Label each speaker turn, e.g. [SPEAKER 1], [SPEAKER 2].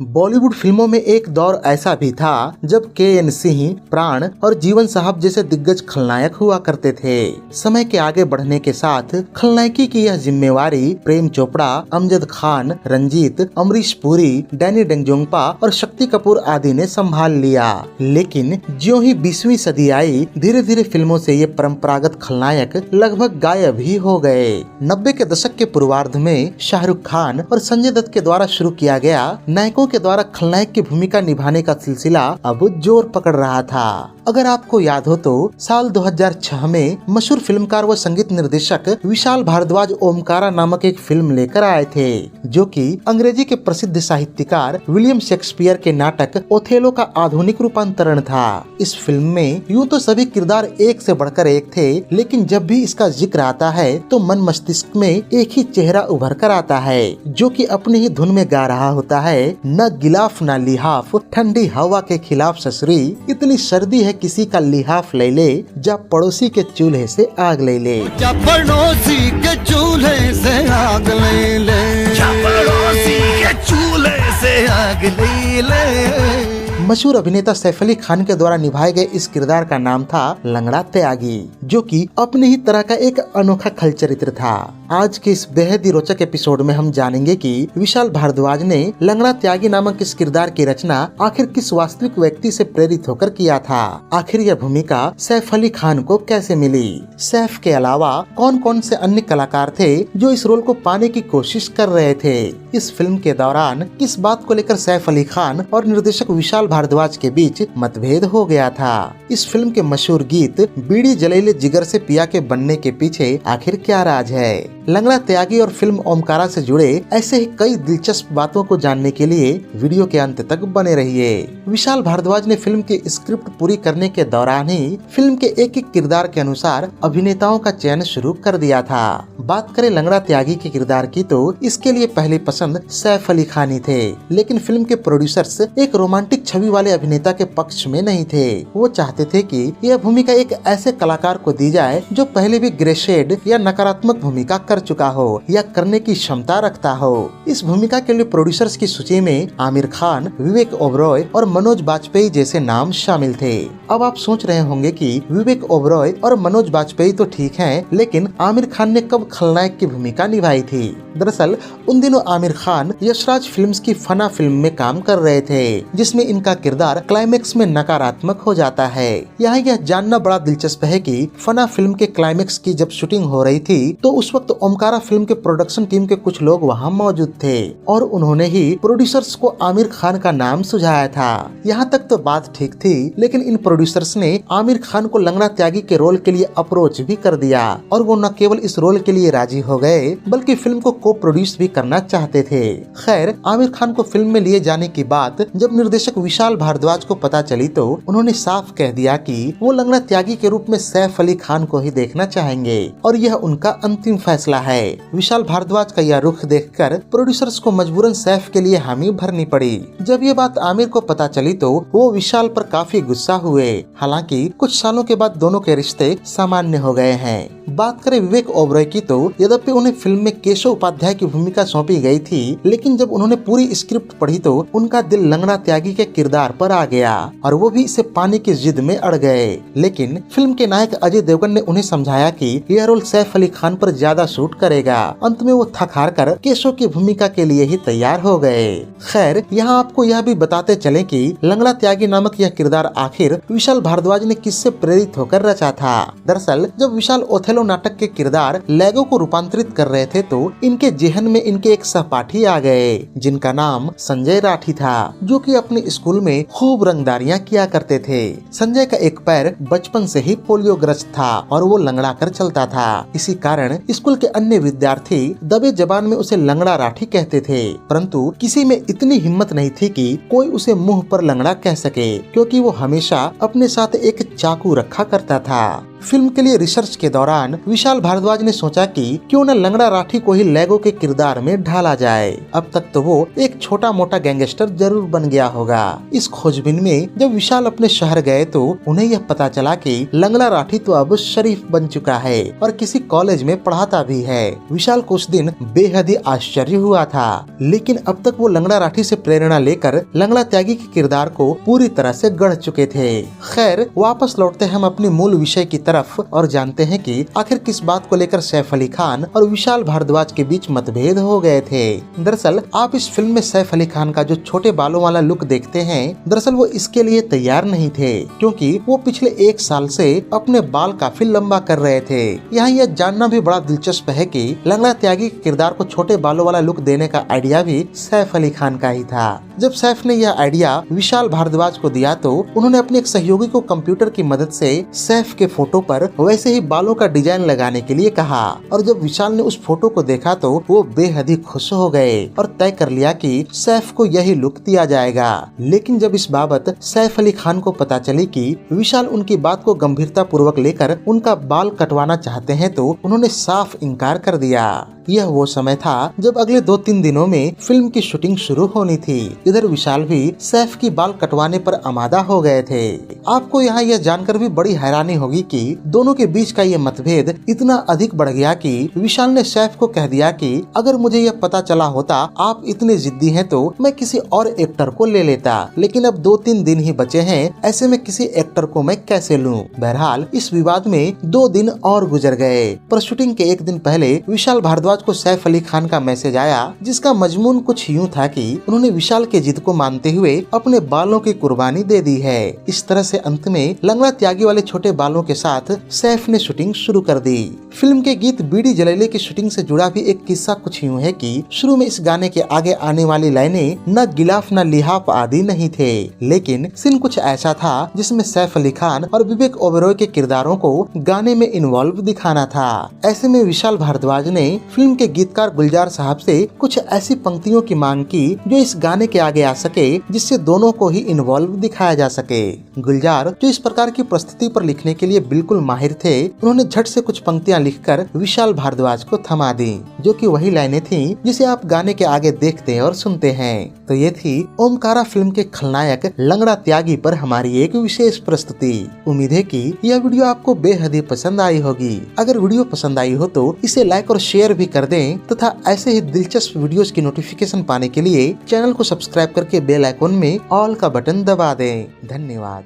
[SPEAKER 1] बॉलीवुड फिल्मों में एक दौर ऐसा भी था जब के.एन. सिंह, प्राण और जीवन साहब जैसे दिग्गज खलनायक हुआ करते थे। समय के आगे बढ़ने के साथ खलनायकी की यह जिम्मेवारी प्रेम चोपड़ा, अमजद खान, रंजीत, अमरीश पुरी, डैनी डेंगजोंगपा और शक्ति कपूर आदि ने संभाल लिया। लेकिन ज्यों ही 20वीं सदी आई, धीरे धीरे फिल्मों से ये परंपरागत खलनायक लगभग गायब ही हो गए। 90 के दशक के पूर्वार्ध में शाहरुख खान और संजय दत्त के द्वारा शुरू किया गया नायकों के द्वारा खलनायक की भूमिका निभाने का सिलसिला अब जोर पकड़ रहा था। अगर आपको याद हो तो साल 2006 में मशहूर फिल्मकार व संगीत निर्देशक विशाल भारद्वाज ओमकारा नामक एक फिल्म लेकर आए थे, जो कि अंग्रेजी के प्रसिद्ध साहित्यकार विलियम शेक्सपियर के नाटक ओथेलो का आधुनिक रूपांतरण था। इस फिल्म में यूं तो सभी किरदार एक से बढ़कर एक थे, लेकिन जब भी इसका जिक्र आता है तो मन मस्तिष्क में एक ही चेहरा उभर कर आता है, जो कि अपनी ही धुन में गा रहा होता है, न गिलाफ न लिहाफ, ठंडी हवा के खिलाफ ससुरी, इतनी सर्दी है किसी का लिहाफ ले ले, जा पड़ोसी के चूल्हे से आग ले ले।
[SPEAKER 2] जा पड़ोसी के चूल्हे से आग ले ले, जा पड़ोसी के चूल्हे से आग ले ले।
[SPEAKER 1] मशहूर अभिनेता सैफ अली खान के द्वारा निभाए गए इस किरदार का नाम था लंगड़ा त्यागी, जो कि अपनी ही तरह का एक अनोखा खल चरित्र था। आज के इस बेहद ही रोचक एपिसोड में हम जानेंगे कि विशाल भारद्वाज ने लंगड़ा त्यागी नामक इस किरदार की रचना आखिर किस वास्तविक व्यक्ति से प्रेरित होकर किया था। आखिर यह भूमिका सैफ अली खान को कैसे मिली। सैफ के अलावा कौन कौन से अन्य कलाकार थे जो इस रोल को पाने की कोशिश कर रहे थे। इस फिल्म के दौरान किस बात को लेकर सैफ अली खान और निर्देशक विशाल भारद्वाज के बीच मतभेद हो गया था। इस फिल्म के मशहूर गीत बीड़ी जलेले जिगर से पिया के बनने के पीछे आखिर क्या राज है। लंगड़ा त्यागी और फिल्म ओमकारा से जुड़े ऐसे ही कई दिलचस्प बातों को जानने के लिए वीडियो के अंत तक बने रहिए। विशाल भारद्वाज ने फिल्म की स्क्रिप्ट पूरी करने के दौरान ही फिल्म के एक एक किरदार के अनुसार अभिनेताओं का चयन शुरू कर दिया था। बात करें लंगड़ा त्यागी के किरदार की तो इसके लिए पहली पसंद सैफ अली खान ही थे, लेकिन फिल्म के प्रोड्यूसर्स एक रोमांटिक छवि वाले अभिनेता के पक्ष में नहीं थे। वो चाहते थे कि यह भूमिका एक ऐसे कलाकार को दी जाए जो पहले भी ग्रे शेड या नकारात्मक भूमिका कर चुका हो या करने की क्षमता रखता हो। इस भूमिका के लिए प्रोड्यूसर्स की सूची में आमिर खान, विवेक ओबरॉय और मनोज बाजपेयी जैसे नाम शामिल थे। अब आप सोच रहे होंगे कि विवेक ओबरॉय और मनोज बाजपेयी तो ठीक हैं, लेकिन आमिर खान ने कब खलनायक की भूमिका निभाई थी। दरअसल उन दिनों आमिर खान यशराज फिल्म्स की फना फिल्म में काम कर रहे थे, जिसमें इनका किरदार क्लाइमेक्स में नकारात्मक हो जाता है। यहाँ यह जानना बड़ा दिलचस्प है कि फना फिल्म के क्लाइमेक्स की जब शूटिंग हो रही थी तो उस वक्त ओमकारा फिल्म के प्रोडक्शन टीम के कुछ लोग वहाँ मौजूद थे और उन्होंने ही प्रोड्यूसर्स को आमिर खान का नाम सुझाया था। यहाँ तक तो बात ठीक थी, लेकिन इन प्रोड्यूसर्स ने आमिर खान को लंगड़ा त्यागी के रोल के लिए अप्रोच भी कर दिया और वो न केवल इस रोल के लिए राजी हो गए बल्कि फिल्म को को प्रोड्यूस भी करना चाहते थे। खैर, आमिर खान को फिल्म में लिए जाने की बात जब निर्देशक विशाल भारद्वाज को पता चली तो उन्होंने साफ कह दिया कि वो लंगड़ा त्यागी के रूप में सैफ अली खान को ही देखना चाहेंगे और यह उनका अंतिम फैसला है। विशाल भारद्वाज का यह रुख देखकर प्रोड्यूसर्स को मजबूरन सैफ के लिए हामी भरनी पड़ी। जब ये बात आमिर को पता चली तो वो विशाल पर काफी गुस्सा हुए। हालांकि कुछ सालों के बाद दोनों के रिश्ते सामान्य हो गए हैं। बात करें विवेक ओबरॉय की तो यद्यपि उन्हें फिल्म में केशव उपाध्याय की भूमिका सौंपी गई थी, लेकिन जब उन्होंने पूरी स्क्रिप्ट पढ़ी तो उनका दिल लंगड़ा त्यागी के किरदार पर आ गया और वो भी इसे पाने की जिद में अड़ गए। लेकिन फिल्म के नायक अजय देवगन ने उन्हें समझाया कि यह रोल सैफ अली खान पर ज्यादा सूट करेगा। अंत में वो थक हार कर केशव की भूमिका के लिए ही तैयार हो गए। खैर, यहाँ आपको यह भी बताते चले कि लंगड़ा त्यागी नामक यह किरदार आखिर विशाल भारद्वाज ने किससे प्रेरित होकर रचा था। दरअसल जब विशाल ओथेलो नाटक के किरदार लेगो को रूपांतरित कर रहे थे तो इनके जेहन में इनके एक सहपाठी आ गए जिनका नाम संजय राठी था, जो कि अपने स्कूल में खूब रंगदारियां किया करते थे। संजय का एक पैर बचपन से ही पोलियोग्रस्त था और वो लंगड़ा कर चलता था। इसी कारण स्कूल के अन्य विद्यार्थी दबे जबान में उसे लंगड़ा राठी कहते थे, परंतु किसी में इतनी हिम्मत नहीं थी कि कोई उसे मुंह पर लंगड़ा कह सके, क्योंकि वो हमेशा अपने साथ एक चाकू रखा करता था। फिल्म के लिए रिसर्च के दौरान विशाल भारद्वाज ने सोचा कि क्यों न लंगड़ा राठी को ही लेगो के किरदार में ढाला जाए। अब तक तो वो एक छोटा मोटा गैंगस्टर जरूर बन गया होगा। इस खोजबीन में जब विशाल अपने शहर गए तो उन्हें यह पता चला कि लंगड़ा राठी तो अब शरीफ बन चुका है और किसी कॉलेज में पढ़ाता भी है। विशाल को उस दिन बेहद ही आश्चर्य हुआ था, लेकिन अब तक वो लंगड़ा राठी से प्रेरणा लेकर लंगड़ा त्यागी के किरदार को पूरी तरह से गढ़ चुके थे। खैर, वापस लौटते हम अपने मूल विषय की तरफ और जानते हैं कि आखिर किस बात को लेकर सैफ अली खान और विशाल भारद्वाज के बीच मतभेद हो गए थे। दरअसल आप इस फिल्म में सैफ अली खान का जो छोटे बालों वाला लुक देखते हैं, दरअसल वो इसके लिए तैयार नहीं थे, क्योंकि वो पिछले 1 साल से अपने बाल काफी लंबा कर रहे थे। यहाँ यह जानना भी बड़ा दिलचस्प है कि लंगड़ा त्यागी के किरदार को छोटे बालों वाला लुक देने का आइडिया भी सैफ अली खान का ही था। जब सैफ ने यह आइडिया विशाल भारद्वाज को दिया तो उन्होंने अपने एक सहयोगी को कंप्यूटर की मदद से सैफ के फोटो पर वैसे ही बालों का डिजाइन लगाने के लिए कहा, और जब विशाल ने उस फोटो को देखा तो वो बेहद ही खुश हो गए और तय कर लिया कि सैफ को यही लुक दिया जाएगा। लेकिन जब इस बाबत सैफ अली खान को पता चली कि विशाल उनकी बात को गंभीरता पूर्वक लेकर उनका बाल कटवाना चाहते हैं तो उन्होंने साफ इनकार कर दिया। यह वो समय था जब अगले 2-3 दिनों में फिल्म की शूटिंग शुरू होनी थी। इधर विशाल भी सैफ की बाल कटवाने पर आमादा हो गए थे। आपको यहाँ यह जानकर भी बड़ी हैरानी होगी कि दोनों के बीच का ये मतभेद इतना अधिक बढ़ गया कि विशाल ने सैफ को कह दिया कि अगर मुझे यह पता चला होता आप इतने जिद्दी हैं तो मैं किसी और एक्टर को ले लेता, लेकिन अब 2-3 दिन ही बचे हैं, ऐसे में किसी एक्टर को मैं कैसे लूं। बहरहाल इस विवाद में 2 दिन और गुजर गए, पर शूटिंग के 1 दिन पहले विशाल भारद्वाज को सैफ अली खान का मैसेज आया, जिसका मजमून कुछ यूं था कि उन्होंने विशाल के जिद को मानते हुए अपने बालों की कुर्बानी दे दी है। इस तरह से अंत में लंगड़ा त्यागी वाले छोटे बालों के साथ सैफ ने शूटिंग शुरू कर दी। फिल्म के गीत बीडी जलेले की शूटिंग से जुड़ा भी एक किस्सा कुछ यूं है कि शुरू में इस गाने के आगे आने वाली लाइनें न गिलाफ न लिहाफ आदि नहीं थे, लेकिन सीन कुछ ऐसा था जिसमें सैफ अली खान और विवेक ओबेरॉय के किरदारों को गाने में इन्वॉल्व दिखाना था। ऐसे में विशाल भारद्वाज ने फिल्म के गीतकार गुलजार साहब से कुछ ऐसी पंक्तियों की मांग की जो इस गाने के आगे आ सके, जिससे दोनों को ही इन्वॉल्व दिखाया जा सके। गुलजार जो इस प्रकार की प्रस्तुति पर लिखने के लिए बिल्कुल माहिर थे, उन्होंने झट से कुछ पंक्तियां लिखकर विशाल भारद्वाज को थमा दी, जो कि वही लाइनें थीं जिसे आप गाने के आगे देखते और सुनते हैं। तो ये थी ओमकारा फिल्म के खलनायक लंगड़ा त्यागी पर हमारी एक विशेष प्रस्तुति। उम्मीद है कि यह वीडियो आपको बेहद ही पसंद आई होगी। अगर वीडियो पसंद आई हो तो इसे लाइक और शेयर भी कर दें तथा ऐसे ही दिलचस्प वीडियोस की नोटिफिकेशन पाने के लिए चैनल को सब्सक्राइब करके बेल आइकॉन में ऑल का बटन दबा दें। धन्यवाद।